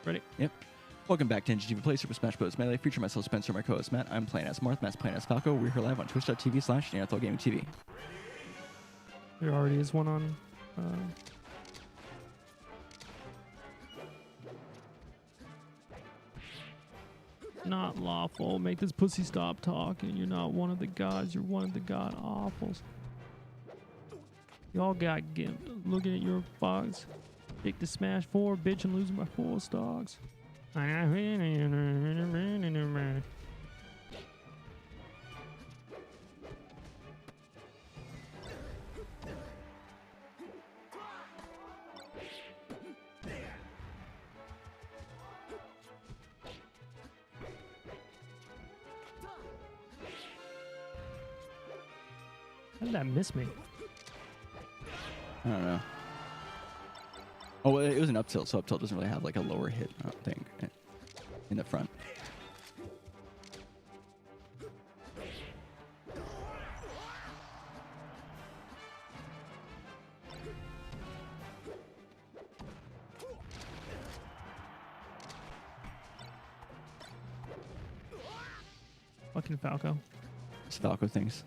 Ready? Yep. Welcome back to NGTV Play Super Smash Bros. Melee. Feature myself, Spencer, my co-host Matt. I'm playing as Marth. Matt's playing as Falco. We're here live on twitch.tv/Dairanto Gaming TV. There already is one on. Not lawful. Make this pussy stop talking. You're not one of the gods. You're one of the god awfuls. Y'all got gimped. Looking at your fox. Pick the Smash 4, bitch, and losing my 4 stocks. How did that miss me? I don't know. Oh, well, it was an up tilt, so up tilt doesn't really have like a lower hit thing in the front. Fucking Falco. It's Falco things.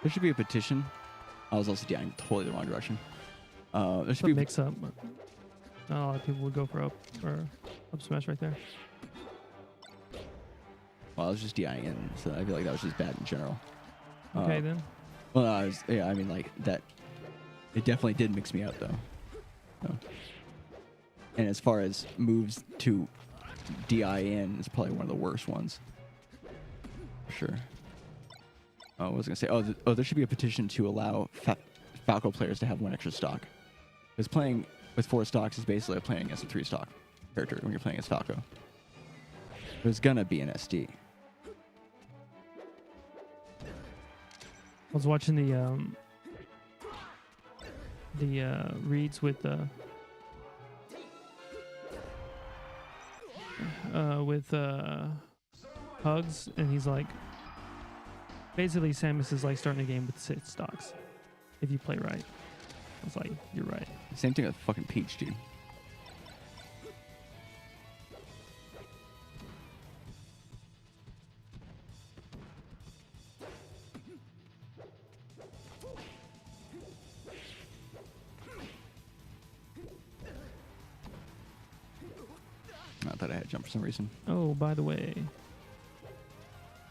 There should be a petition. I was also DIing totally the wrong direction. There should be a mix up. Not a lot of people would go for up smash right there. Well, I was just DIing in, so I feel like that was just bad in general. Okay then. Well, no, I mean like that. It definitely did mix me up though. So. And as far as moves to DI in, it's probably one of the worst ones. For sure. I was going to say, there should be a petition to allow Falco players to have one extra stock. Because playing with 4 stocks is basically like playing as a 3-stock character when you're playing as Falco. There's going to be an SD. I was watching the reads with Hugs, and he's like, basically Samus is like starting a game with 6 stocks if you play right. I was like, you're right. Same thing with fucking Peach, dude. I thought I had jump for some reason. Oh, by the way,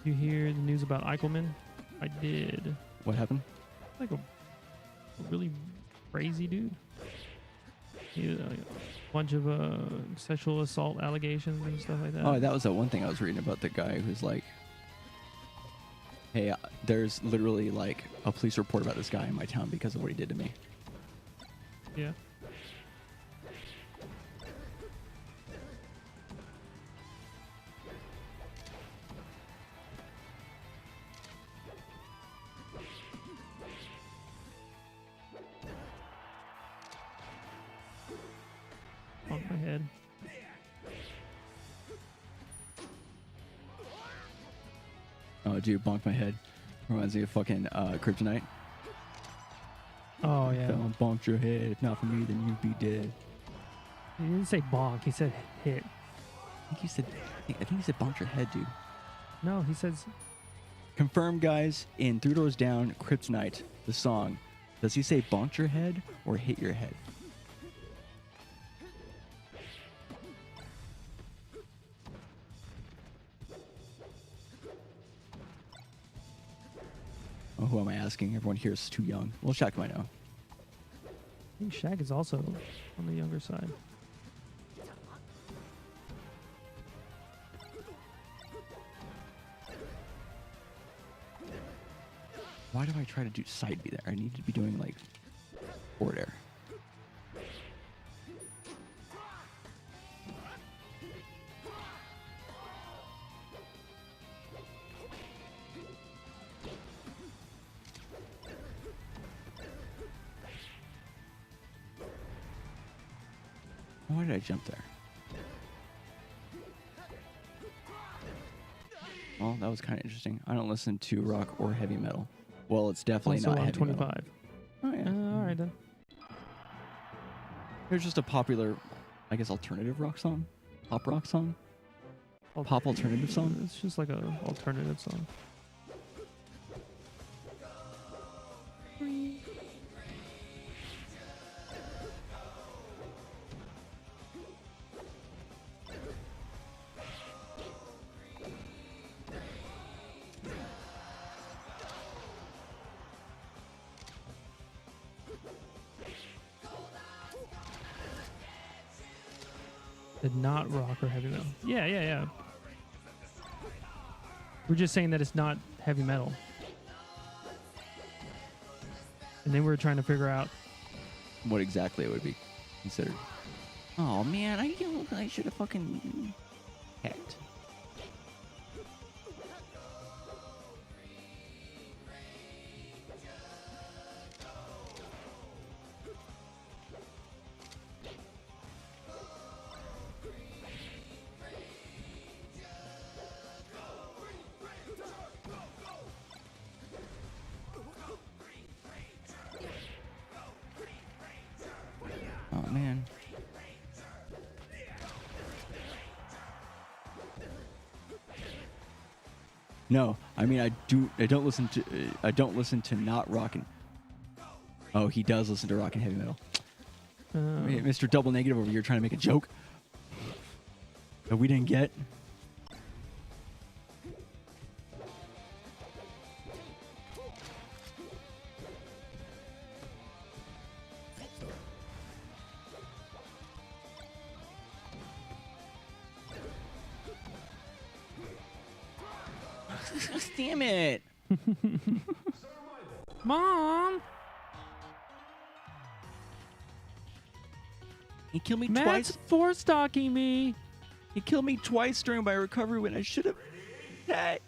you hear the news about Eichelman? I did. What happened? Like a really crazy dude. He had a bunch of sexual assault allegations and stuff like that. Oh, that was that one thing I was reading about the guy who's like, hey, there's literally like a police report about this guy in my town because of what he did to me. Yeah. On my head. Oh, dude, bonk my head. Reminds me of fucking Kryptonite. Oh, yeah. If I bonked your head. If not for me, then you'd be dead. He didn't say bonk. He said hit. I think he said bonk your head, dude. No, he says... Confirm, guys, in 3 Doors Down, Kryptonite, the song. Does he say bonk your head or hit your head? Oh, who am I asking? Everyone here is too young. Well, Shaq might know. I think Shaq is also on the younger side. Why do I try to do side B there? I need to be doing like forward air. Why did I jump there? Well, that was kind of interesting. I don't listen to rock or heavy metal. Well, it's definitely Also not on heavy 25. metal. Oh, yeah. All right then. There's just a popular, I guess, alternative rock song? Pop rock song? Pop alternative song? It's just like a alternative song. Did not rock or heavy metal. Yeah. We're just saying that it's not heavy metal. And then we're trying to figure out What exactly it would be considered. Oh, man. I should have fucking hecked. Oh, man. No, I mean I don't listen to not rock and. Oh, he does listen to rock and heavy metal. Wait, Mr. Double Negative over here trying to make a joke that we didn't get. Damn it! Mom! He killed me Matt's twice. four-stalking me. He killed me twice during my recovery when I should have attacked.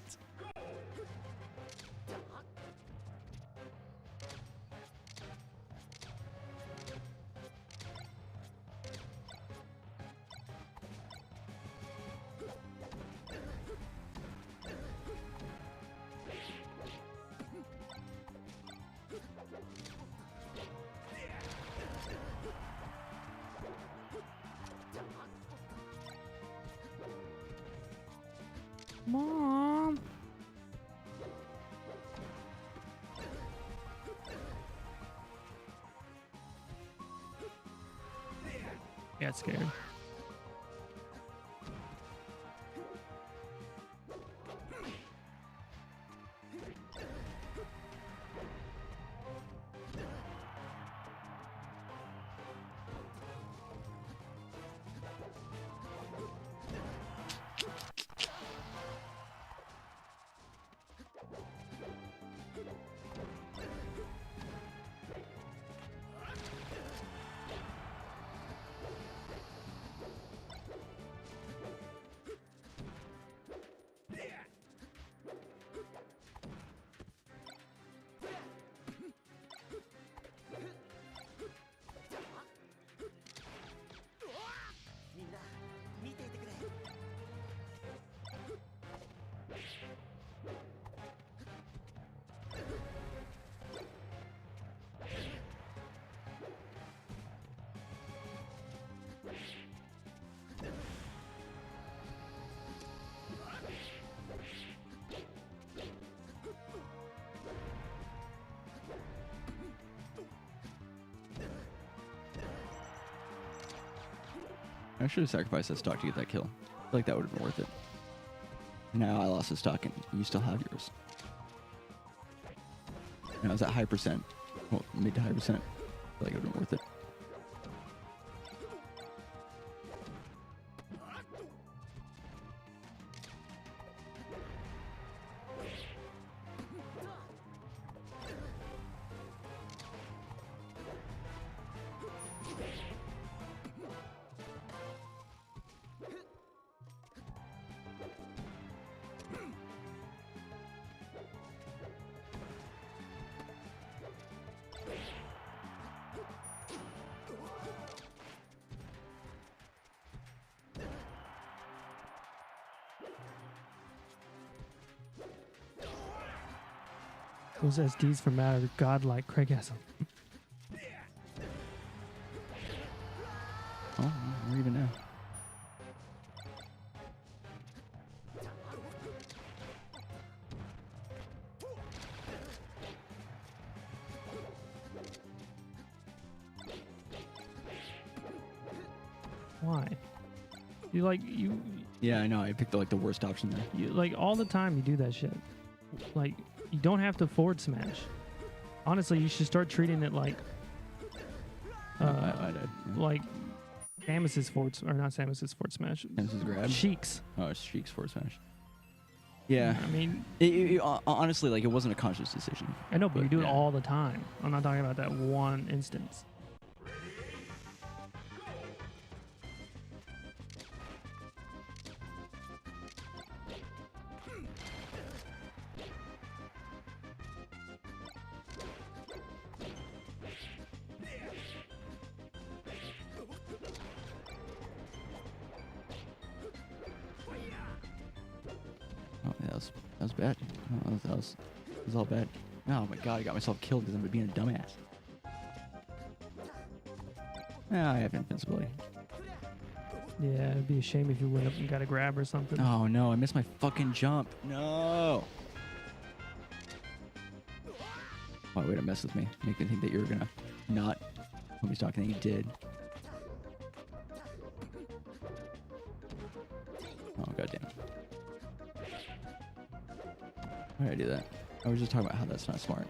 Mom. Got scared. I should have sacrificed that stock to get that kill. I feel like that would have been worth it. Now I lost the stock and you still have yours. Now is that high percent? Well, mid to high percent. I feel like it would have been worth it. Those SDs from Matter, godlike Craigasm. Oh, we're even now. Why? You Yeah, I know. I picked like the worst option there. you like all the time you do that shit. Like you don't have to forward smash. Honestly, you should start treating it like I did. like Samus's forward or not Samus's forward smash. Samus's grab. Sheik's. Oh, it's Sheik's forward smash. Yeah. I mean, honestly, like it wasn't a conscious decision. I know, but you do it yeah. all the time. I'm not talking about that one instance. Oh, yeah, that was bad. Oh, that was all bad. Oh my god, I got myself killed because I'm being a dumbass. Yeah, I have invincibility. Yeah, it'd be a shame if you went up and got a grab or something. Oh no, I missed my fucking jump. No. Oh, way to mess with me. Make me think that you're gonna not when he's talking that you did. Oh goddamn. Why did I do that? I was just talking about how that's not smart.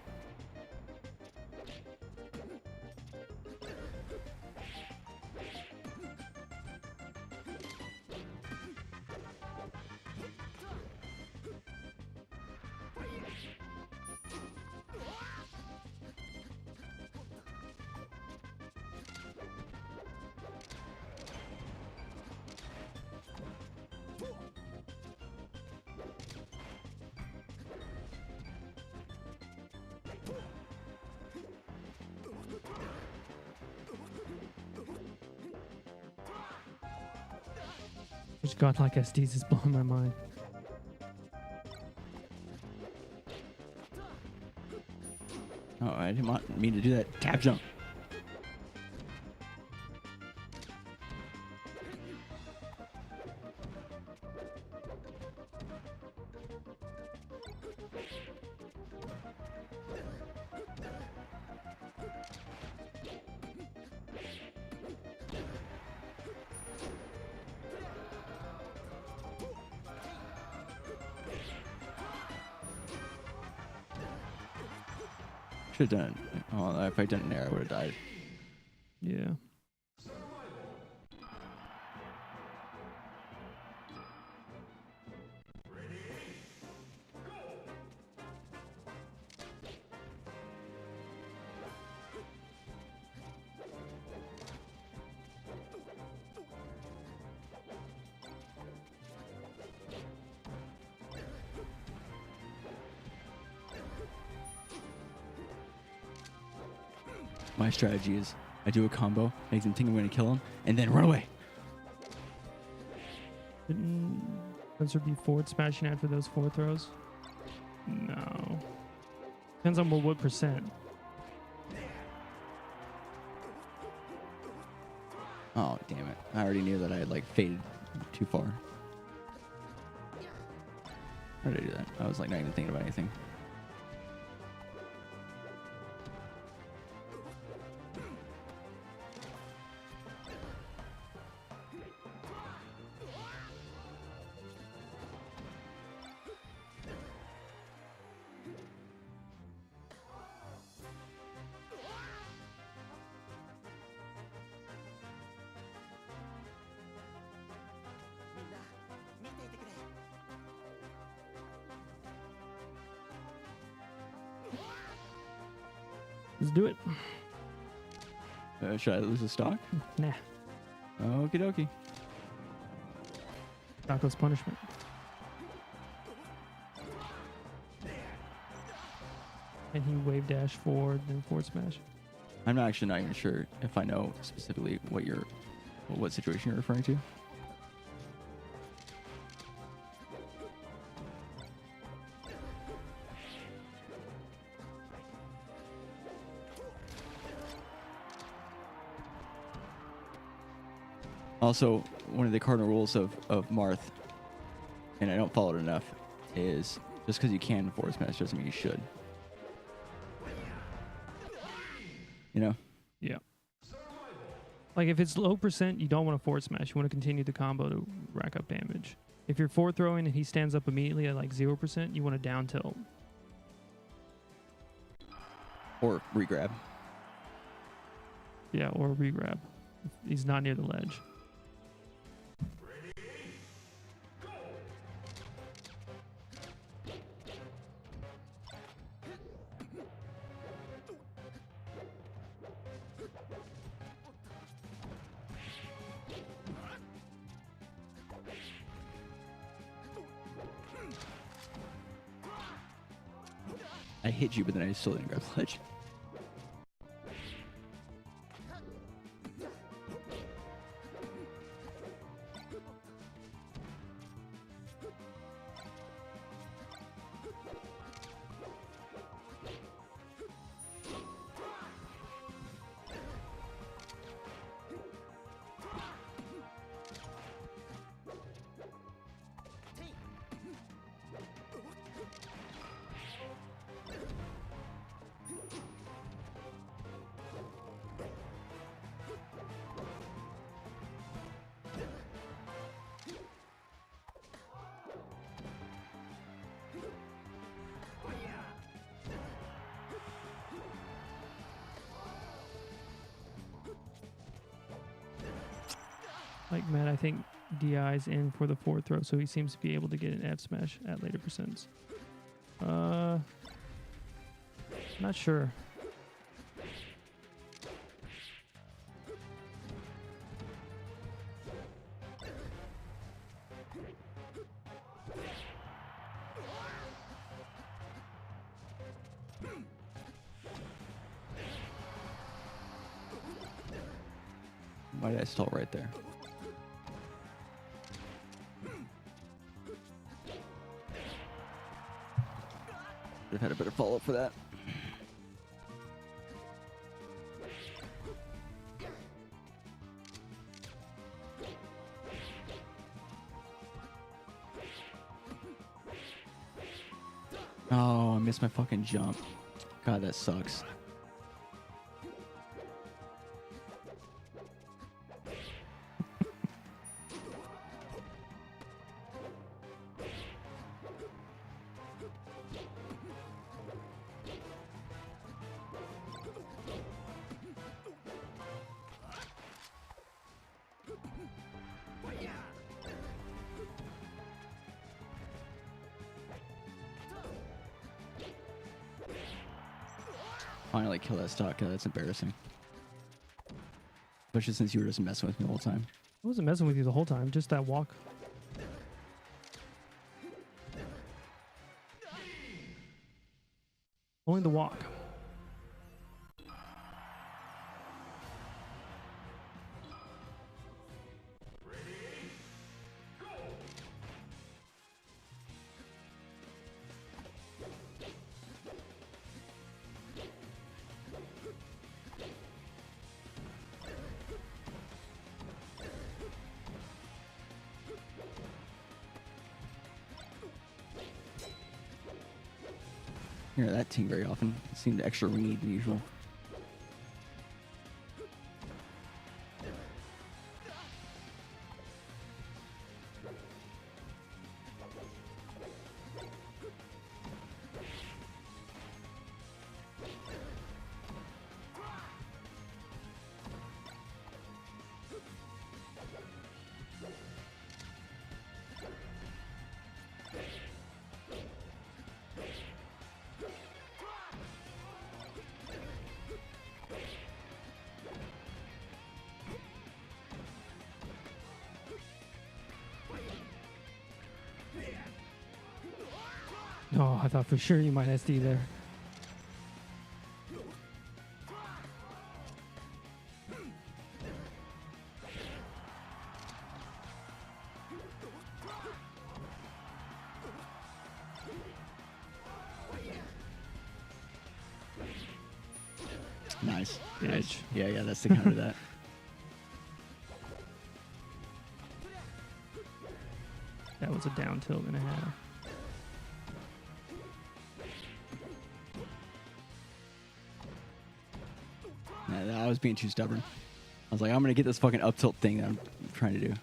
Which godlike SDs is blowing my mind. Oh, I didn't mean to do that. Tap jump. Should have done it. Oh, if I'd done it in air, I would have died. Yeah. My strategy is I do a combo, make them think I'm going to kill him, and then run away. Didn't Spencer be forward smashing after those 4 throws? No. Depends on what percent. Oh, damn it. I already knew that I had like faded too far. How did I do that? I was like not even thinking about anything. Let's do it. Should I lose the stock? Nah. Okie dokie. Falco's punishment. And he wave dash forward, then forward smash. I'm actually not even sure if I know specifically what situation you're referring to. Also, one of the cardinal rules of Marth, and I don't follow it enough, is just because you can forward smash doesn't mean you should. You know? Yeah. Like if it's low percent, you don't want to forward smash. You want to continue the combo to rack up damage. If you're forward throwing and he stands up immediately at like 0%, you want to down tilt. Or regrab. Yeah, or regrab. He's not near the ledge. I hit you, but then I still didn't grab the ledge. Like, man, I think DI's in for the forward throw, so he seems to be able to get an F smash at later percents. Not sure. Why did I stall right there? Should have had a better follow-up for that. Oh, I missed my fucking jump. God, that sucks. Finally kill that stock. Yeah, that's embarrassing. Especially since you were just messing with me the whole time. I wasn't messing with you the whole time, just that walk. Only the walk. Hear that team very often. It seemed extra ringy than usual. Oh, I thought for sure you might SD there. Nice. Nice. Yeah, that's the counter to that. That was a down tilt and a half. I was being too stubborn. I was like, I'm going to get this fucking up tilt thing that I'm trying to do.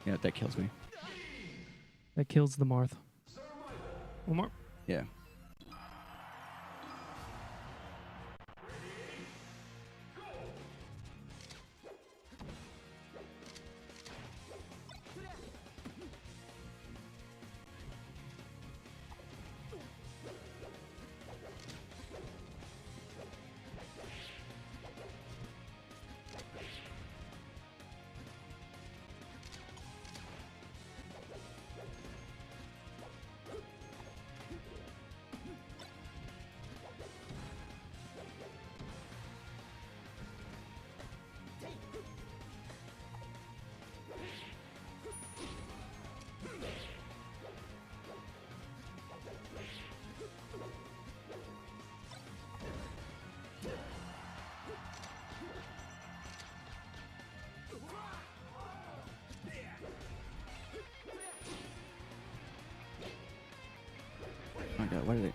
Yeah, that kills me. That kills the Marth. One more. Yeah. Oh my god, why did it?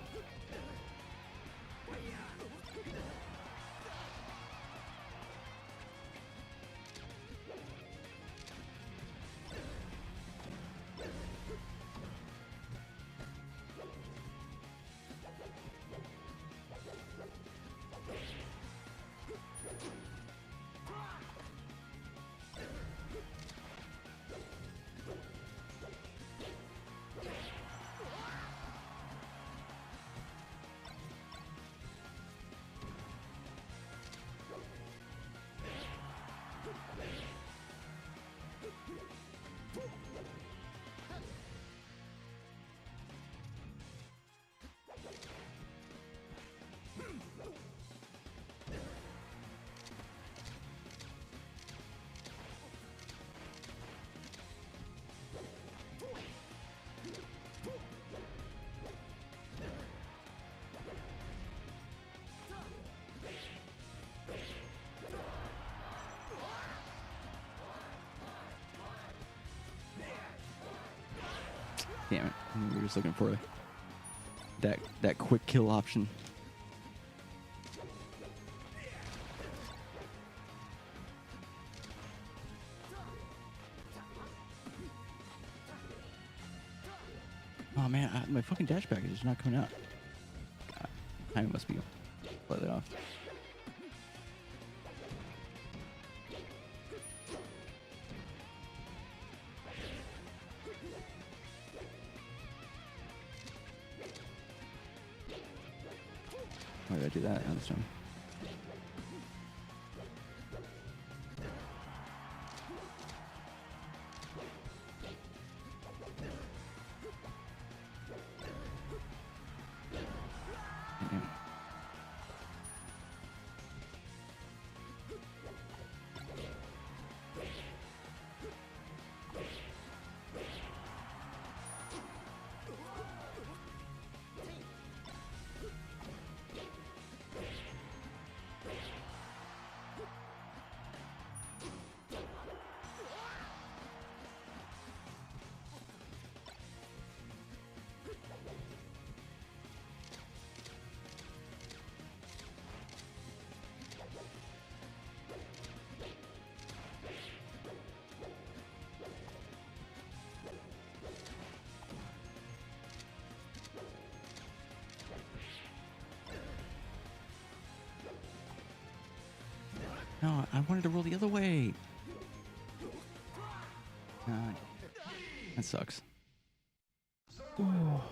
Damn it. We were just looking for that quick kill option. Oh man, my fucking dash package is not coming out. God, timing must be slightly off. Why did I do that this time? No, I wanted to roll the other way. That sucks. Oh.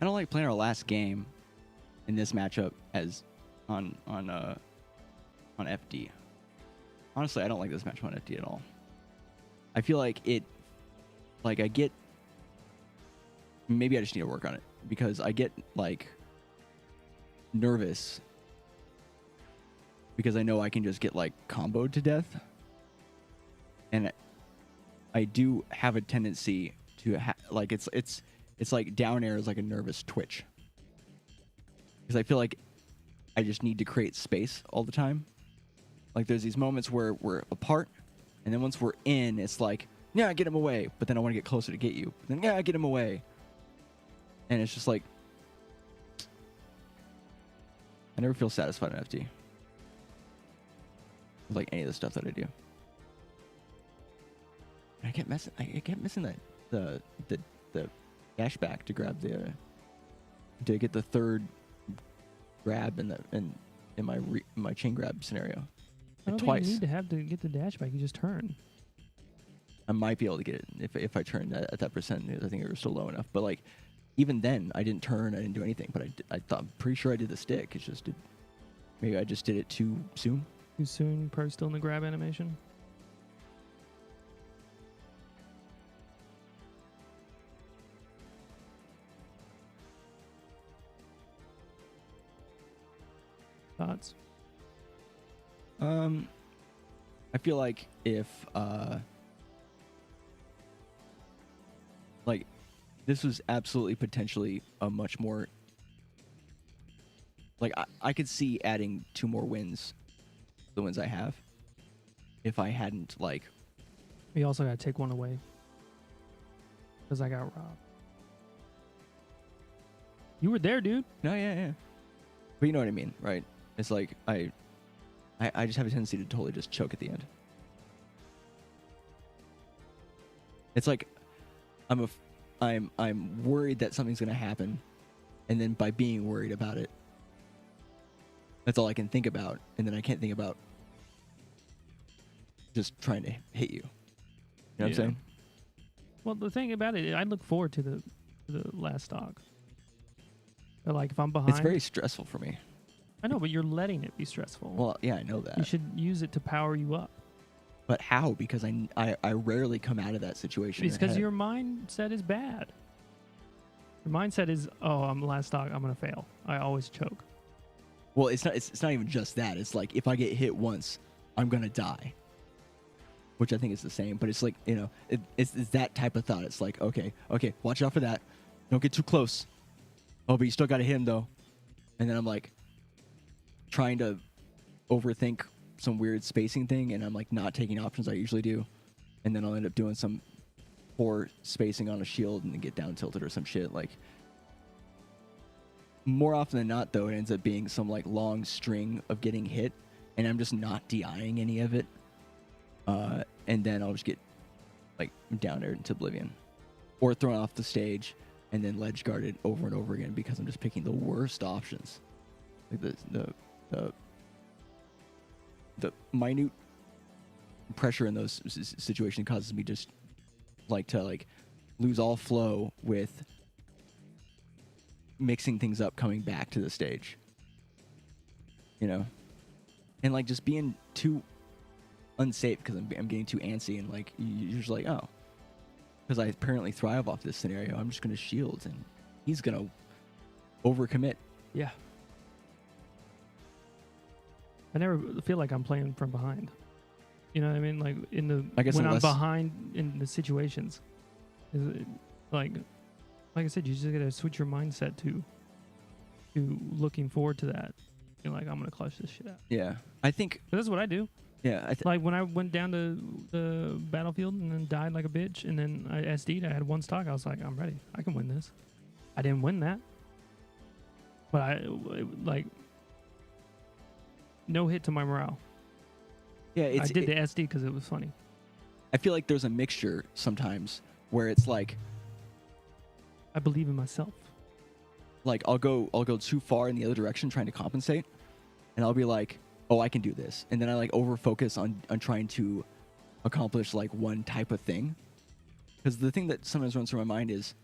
I don't like playing our last game in this matchup as on on FD. Honestly, I don't like this matchup on FD at all. I feel like it, like I get, maybe I just need to work on it because I get like nervous because I know I can just get like comboed to death. And I do have a tendency to like it's like down air is like a nervous twitch. Because I feel like I just need to create space all the time. Like there's these moments where we're apart, and then once we're in, it's like, yeah, get him away. But then I want to get closer to get you. But then, yeah, get him away. And it's just like, I never feel satisfied in FD. With like any of the stuff that I do. I kept missing that the dash back to grab the to get the third grab in my chain grab scenario. I don't twice. think you need to have to get the dash back. You just turn. I might be able to get it if I turned at that percent. I think it was still low enough. But like even then, I didn't turn. I didn't do anything. But I'm pretty sure I did the stick. It's just maybe I just did it too soon. Too soon. Probably still in the grab animation. Thoughts? I feel like if like this was absolutely potentially a much more like I could see adding 2 more wins, the wins I have, if I hadn't like. We also got to take one away because I got robbed. You were there, dude. No, yeah. But you know what I mean, right? It's like I just have a tendency to totally just choke at the end. It's like I'm worried that something's gonna happen, and then by being worried about it, that's all I can think about, and then I can't think about just trying to hit you. You know what I'm saying? Well, the thing about it, I look forward to the last stock. But like if I'm behind, it's very stressful for me. I know, but you're letting it be stressful. Well, yeah, I know that. You should use it to power you up. But how? Because I rarely come out of that situation. It's because your mindset is bad. Your mindset is, oh, I'm the last stock, I'm gonna fail. I always choke. Well, it's not even just that. It's like if I get hit once, I'm gonna die. Which I think is the same, but it's like, you know, it's that type of thought. It's like, okay, watch out for that. Don't get too close. Oh, but you still gotta hit him though. And then I'm like trying to overthink some weird spacing thing, and I'm like not taking options I usually do, and then I'll end up doing some poor spacing on a shield and then get down tilted or some shit. Like more often than not, though, it ends up being some like long string of getting hit, and I'm just not DIing any of it, and then I'll just get like down there into oblivion, or thrown off the stage, and then ledge guarded over and over again because I'm just picking the worst options. Like the minute pressure in those situations causes me just like to like lose all flow with mixing things up coming back to the stage, you know, and like just being too unsafe because I'm getting too antsy, and like you're just like, oh, because I apparently thrive off this scenario, I'm just gonna shield and he's gonna overcommit. Yeah. I never feel like I'm playing from behind. You know what I mean? Like when I'm behind in the situations, like I said, you just gotta switch your mindset to looking forward to that. You're like, I'm gonna clutch this shit out. Yeah, I think. But that's what I do. Yeah, like when I went down to the battlefield and then died like a bitch, and then I SD'd. I had one stock. I was like, I'm ready. I can win this. I didn't win that, but I like. No hit to my morale. Yeah, I did the SD because it was funny. I feel like there's a mixture sometimes where it's like I believe in myself. Like I'll go too far in the other direction trying to compensate, and I'll be like, oh, I can do this, and then I like over focus on trying to accomplish like one type of thing, because the thing that sometimes runs through my mind is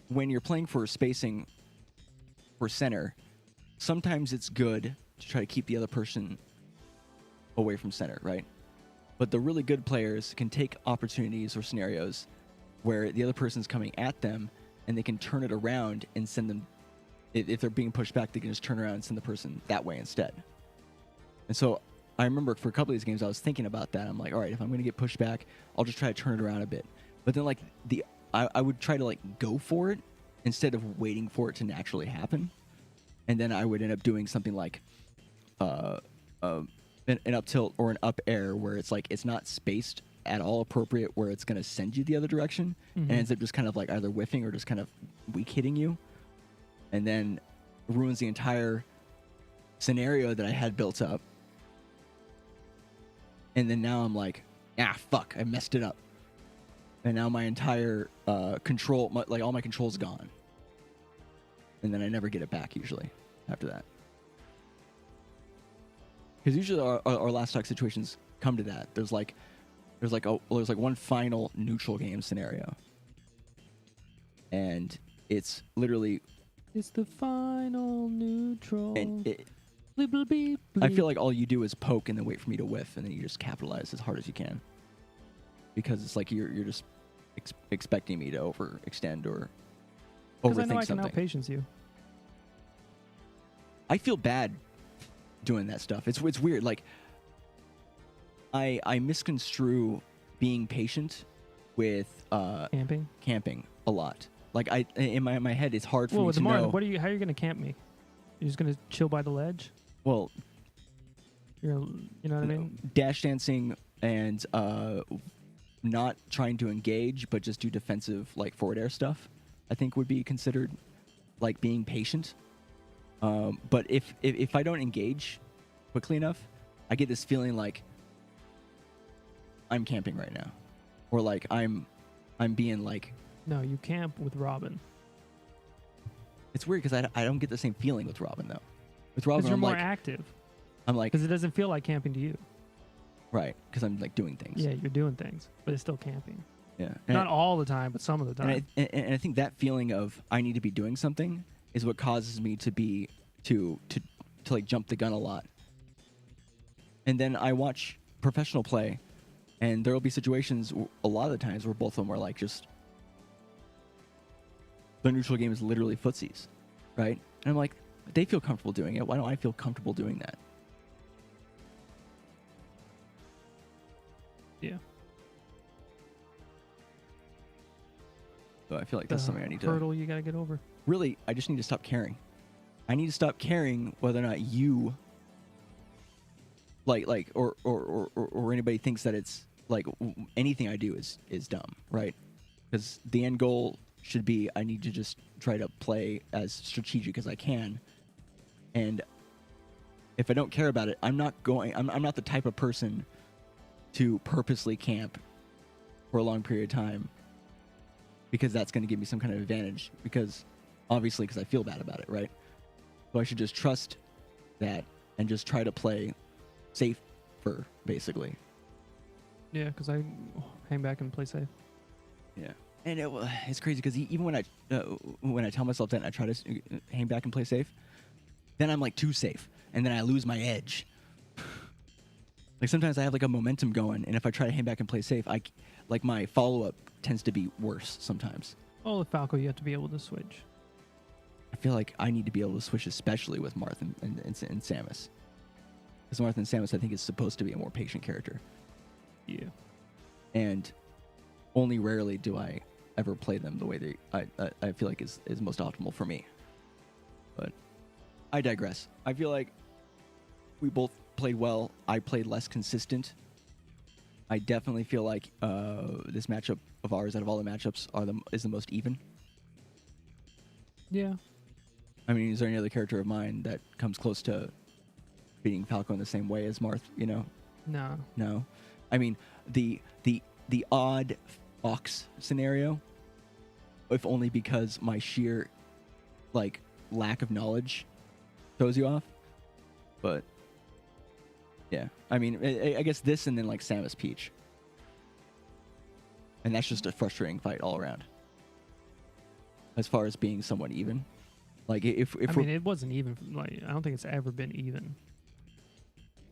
when you're playing for spacing for center, sometimes it's good to try to keep the other person away from center, right? But the really good players can take opportunities or scenarios where the other person's coming at them, and they can turn it around and send them. If they're being pushed back, they can just turn around and send the person that way instead. And so I remember for a couple of these games, I was thinking about that. I'm like, all right, if I'm going to get pushed back, I'll just try to turn it around a bit. But then, like, I would try to, like, go for it instead of waiting for it to naturally happen. And then I would end up doing something like an up tilt or an up air where it's like it's not spaced at all appropriate, where it's going to send you the other direction, and ends up just kind of like either whiffing or just kind of weak hitting you, and then ruins the entire scenario that I had built up. And then now I'm like, fuck, I messed it up. And now my entire control, like all my control's gone. And then I never get it back usually after that. Because usually our last talk situations come to that. There's like one final neutral game scenario. And it's literally... It's the final neutral. And bleep, bleep, bleep, bleep. I feel like all you do is poke and then wait for me to whiff, and then you just capitalize as hard as you can. Because it's like you're just expecting me to overextend or overthink something. Because I know I can outpatience you. I feel bad doing that stuff. It's weird. Like, I misconstrue being patient with camping a lot. Like, in my head, it's hard for me to know. How are you going to camp me? You're just going to chill by the ledge? Well, you know what I mean? Dash dancing and not trying to engage, but just do defensive, like, forward air stuff, I think would be considered, like, being patient. But if I don't engage quickly enough, I get this feeling like I'm camping right now, or like I'm being like. No, you camp with Robin. It's weird because I don't get the same feeling with Robin though. With Robin, you're I'm more like, active. I'm like, because it doesn't feel like camping to you. Right, because I'm like doing things. Yeah, you're doing things, but it's still camping. Yeah, not all the time, but some of the time. And I think that feeling of I need to be doing something is what causes me to be to like jump the gun a lot. And then I watch professional play, and there will be situations a lot of the times where both of them are like just the neutral game is literally footsies, right? And I'm like, they feel comfortable doing it. Why don't I feel comfortable doing that? Yeah. So I feel like that's something I need to... hurdle you got to get over. Really, I just need to stop caring. I need to stop caring whether or not you... or anybody thinks that it's like anything I do is dumb, right? Because the end goal should be I need to just try to play as strategic as I can, and if I don't care about it, I'm not the type of person to purposely camp for a long period of time because that's going to give me some kind of advantage, because obviously because I feel bad about it, right? So I should just trust that and just try to play safer, basically. Yeah, because I hang back and play safe. Yeah, and it's crazy because even when I tell myself that and I try to hang back and play safe, then I'm like too safe, and then I lose my edge. Like sometimes I have like a momentum going, and if I try to hang back and play safe, like my follow-up tends to be worse sometimes. Oh, with Falco, you have to be able to switch. I feel like I need to be able to switch, especially with Marth and Samus. Because Marth and Samus, I think, is supposed to be a more patient character. Yeah. And only rarely do I ever play them the way I feel like is most optimal for me. But I digress. I feel like we both played well. I played less consistent. I definitely feel like this matchup of ours, out of all the matchups, is the most even. Yeah. I mean, is there any other character of mine that comes close to beating Falco in the same way as Marth? You know? No. I mean, the odd Fox scenario, if only because my sheer like lack of knowledge throws you off. But yeah, I mean, I guess this and then like Samus Peach, and that's just a frustrating fight all around. As far as being somewhat even, Like if I mean, it wasn't even like I don't think it's ever been even.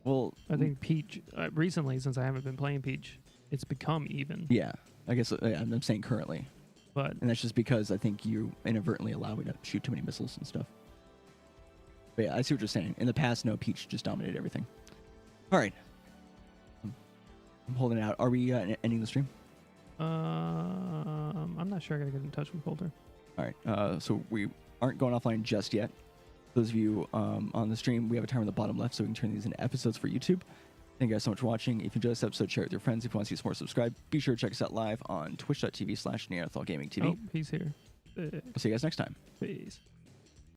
Well, I think Peach recently, since I haven't been playing Peach, it's become even. Yeah, I guess I'm saying currently, and that's just because I think you inadvertently allow me to shoot too many missiles and stuff. But yeah, I see what you're saying. In the past, no, Peach just dominated everything. All right, I'm holding it out. Are we ending the stream? I'm not sure. I gotta get in touch with Coulter. All right, so we aren't going offline just yet. Those of you on the stream, we have a timer on the bottom left so we can turn these into episodes for YouTube. Thank you guys so much for watching. If you enjoyed this episode, share it with your friends. If you want to see us more, subscribe. Be sure to check us out live on twitch.tv/Neanderthal Gaming TV. Oh, he's here. We'll see you guys next time. Peace.